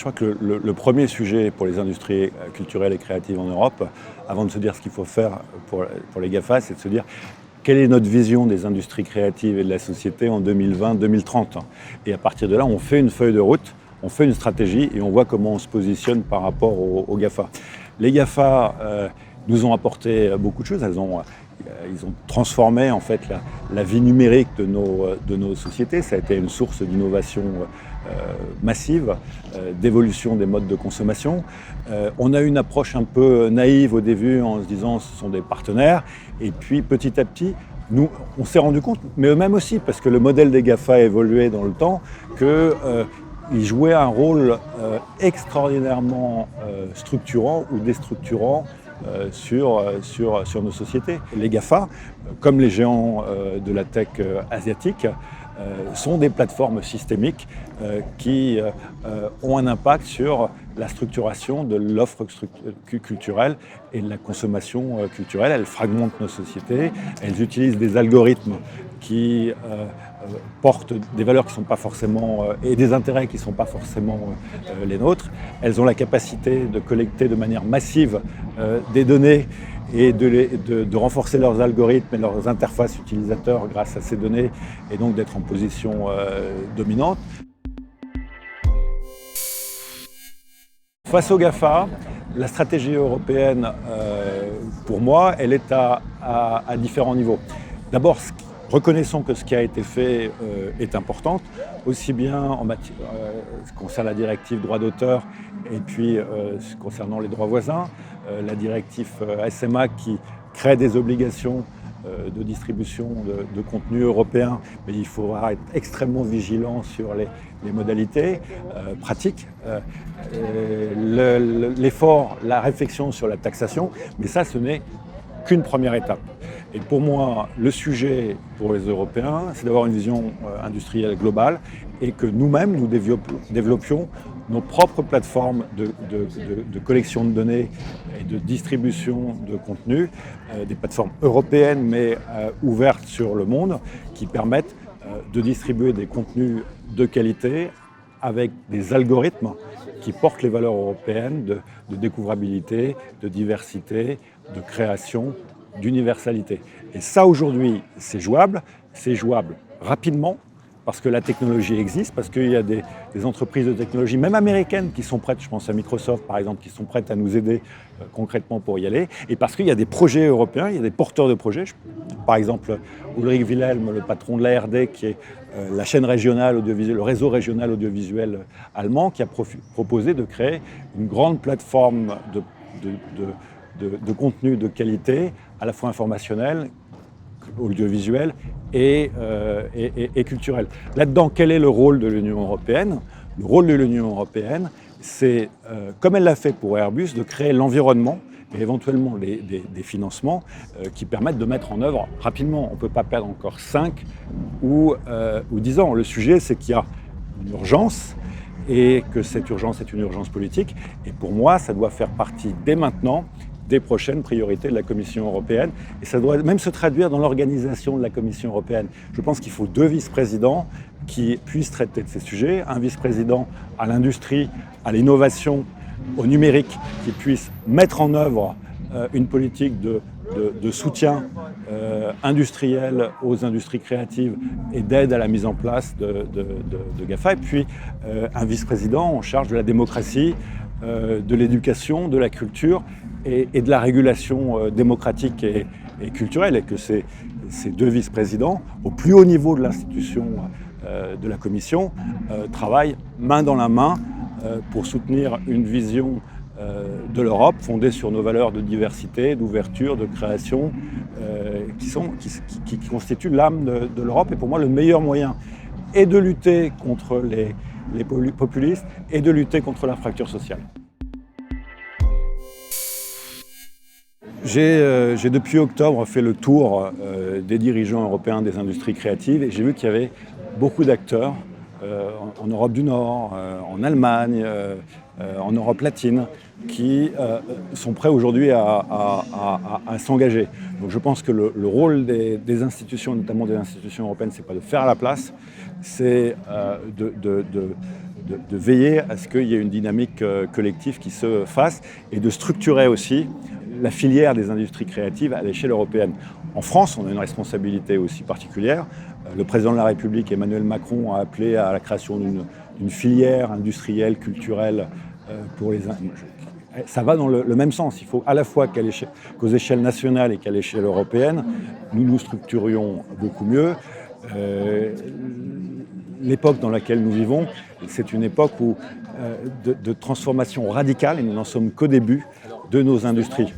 crois que le premier sujet pour les industries culturelles et créatives en Europe, avant de se dire ce qu'il faut faire pour les GAFA, c'est de se dire quelle est notre vision des industries créatives et de la société en 2020-2030. Et à partir de là, on fait une feuille de route, on fait une stratégie et on voit comment on se positionne par rapport aux GAFA. Les GAFA nous ont apporté beaucoup de choses. Ils ont transformé en fait la vie numérique de nos sociétés. Ça a été une source d'innovation massive, d'évolution des modes de consommation. On a eu une approche un peu naïve au début en se disant ce sont des partenaires. Et puis petit à petit, nous, on s'est rendu compte, mais eux-mêmes aussi, parce que le modèle des GAFA a évolué dans le temps, qu'ils jouaient un rôle extraordinairement structurant ou déstructurant sur nos sociétés. Les GAFA, comme les géants de la tech asiatique, sont des plateformes systémiques qui ont un impact sur la structuration de l'offre culturelle et de la consommation culturelle. Elles fragmentent nos sociétés, elles utilisent des algorithmes qui portent des valeurs qui ne sont pas forcément et des intérêts qui ne sont pas forcément les nôtres. Elles ont la capacité de collecter de manière massive des données et de renforcer leurs algorithmes et leurs interfaces utilisateurs grâce à ces données et donc d'être en position dominante. Face aux GAFA, la stratégie européenne, pour moi, elle est à différents niveaux. D'abord, reconnaissons que ce qui a été fait est important, aussi bien concernant la directive droit d'auteur et puis concernant les droits voisins, la directive SMA qui crée des obligations de distribution de contenu européen, mais il faudra être extrêmement vigilant sur les modalités pratiques, l'effort, la réflexion sur la taxation, mais ça, ce n'est qu'une première étape. Et pour moi, le sujet pour les Européens, c'est d'avoir une vision industrielle globale et que nous-mêmes, nous développions nos propres plateformes de collection de données et de distribution de contenu, des plateformes européennes mais ouvertes sur le monde, qui permettent de distribuer des contenus de qualité avec des algorithmes qui portent les valeurs européennes de découvrabilité, de diversité, de création, d'universalité. Et ça, aujourd'hui, c'est jouable rapidement, parce que la technologie existe, parce qu'il y a des entreprises de technologie, même américaines, qui sont prêtes, je pense à Microsoft par exemple, qui sont prêtes à nous aider concrètement pour y aller, et parce qu'il y a des projets européens, il y a des porteurs de projets. Par exemple, Ulrich Wilhelm, le patron de l'ARD, qui est la chaîne régionale audiovisuelle, le réseau régional audiovisuel allemand, qui a proposé de créer une grande plateforme de contenu de qualité, à la fois informationnel, audiovisuel et culturel. Là-dedans, quel est le rôle de l'Union européenne ? Le rôle de l'Union européenne, c'est, comme elle l'a fait pour Airbus, de créer l'environnement et éventuellement des financements qui permettent de mettre en œuvre rapidement. On ne peut pas perdre encore 5 ou 10 ans. Le sujet, c'est qu'il y a une urgence et que cette urgence est une urgence politique. Et pour moi, ça doit faire partie dès maintenant des prochaines priorités de la Commission européenne. Et ça doit même se traduire dans l'organisation de la Commission européenne. Je pense qu'il faut 2 vice-présidents qui puissent traiter de ces sujets. Un vice-président à l'industrie, à l'innovation, au numérique, qui puisse mettre en œuvre une politique de soutien industriel aux industries créatives et d'aide à la mise en place de GAFA. Et puis un vice-président en charge de la démocratie, de l'éducation, de la culture et de la régulation démocratique et culturelle, et que ces 2 vice-présidents, au plus haut niveau de l'institution de la Commission, travaillent main dans la main pour soutenir une vision de l'Europe fondée sur nos valeurs de diversité, d'ouverture, de création, qui constituent l'âme de l'Europe. Et pour moi, le meilleur moyen est de lutter contre les populistes et de lutter contre la fracture sociale. J'ai depuis octobre fait le tour des dirigeants européens des industries créatives et j'ai vu qu'il y avait beaucoup d'acteurs en Europe du Nord, en Allemagne, en Europe latine, qui sont prêts aujourd'hui à s'engager. Donc je pense que le rôle des institutions, notamment des institutions européennes, c'est pas de faire à la place, c'est de veiller à ce qu'il y ait une dynamique collective qui se fasse et de structurer aussi la filière des industries créatives à l'échelle européenne. En France, on a une responsabilité aussi particulière. Le président de la République, Emmanuel Macron, a appelé à la création d'une filière industrielle, culturelle pour les... Ça va dans le même sens. Il faut à la fois qu'aux échelles nationales et qu'à l'échelle européenne, nous nous structurions beaucoup mieux. L'époque dans laquelle nous vivons, c'est une époque de transformation radicale, et nous n'en sommes qu'au début, de nos industries.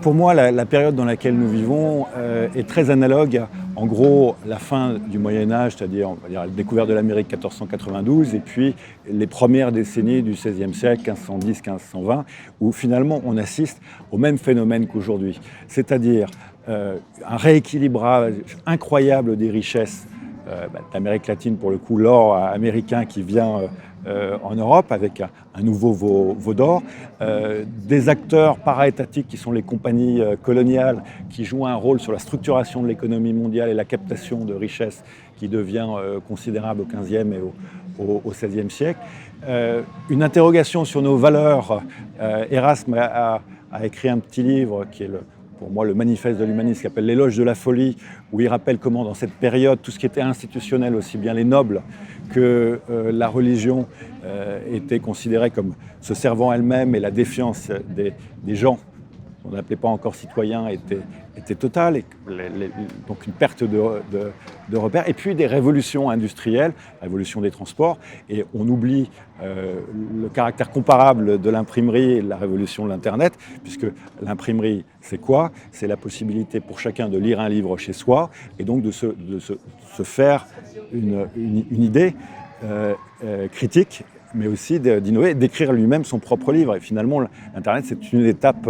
Pour moi, la période dans laquelle nous vivons est très analogue, en gros, la fin du Moyen-Âge, c'est-à-dire la découverte de l'Amérique 1492, et puis les premières décennies du XVIe siècle, 1510-1520, où finalement on assiste au même phénomène qu'aujourd'hui, c'est-à-dire un rééquilibrage incroyable des richesses d'Amérique latine, pour le coup, l'or américain qui vient en Europe avec un nouveau veau d'or, des acteurs para-étatiques qui sont les compagnies coloniales qui jouent un rôle sur la structuration de l'économie mondiale et la captation de richesses qui devient considérable au XVe et au XVIe siècle. Une interrogation sur nos valeurs. Erasme a écrit un petit livre qui est pour moi le manifeste de l'humanisme, qui s'appelle L'éloge de la folie, où il rappelle comment dans cette période, tout ce qui était institutionnel, aussi bien les nobles que la religion, était considéré comme se servant elle-même, et la défiance des gens, qu'on n'appelait pas encore citoyens, était totale, et donc une perte de repères. Et puis des révolutions industrielles, la révolution des transports, et on oublie le caractère comparable de l'imprimerie et de la révolution de l'Internet, puisque l'imprimerie, c'est quoi? C'est la possibilité pour chacun de lire un livre chez soi, et donc de se faire une idée critique, mais aussi d'innover, d'écrire lui-même son propre livre. Et finalement, l'Internet, c'est une étape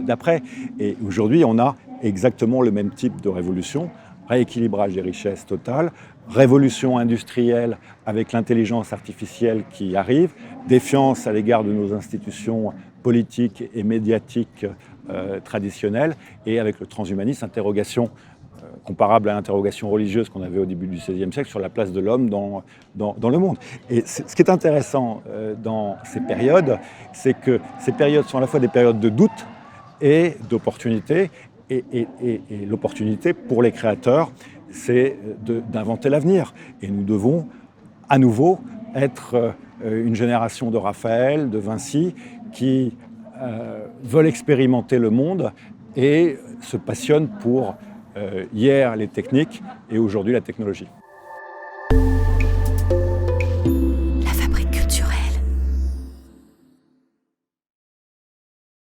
d'après. Et aujourd'hui, on a exactement le même type de révolution, rééquilibrage des richesses totales, révolution industrielle avec l'intelligence artificielle qui arrive, défiance à l'égard de nos institutions politiques et médiatiques traditionnelles, et avec le transhumanisme, interrogation comparable à l'interrogation religieuse qu'on avait au début du XVIe siècle sur la place de l'homme dans le monde. Et ce qui est intéressant dans ces périodes, c'est que ces périodes sont à la fois des périodes de doute et d'opportunité. Et l'opportunité pour les créateurs, c'est d'inventer l'avenir. Et nous devons à nouveau être une génération de Raphaël, de Vinci, qui veulent expérimenter le monde et se passionnent pour hier les techniques et aujourd'hui la technologie.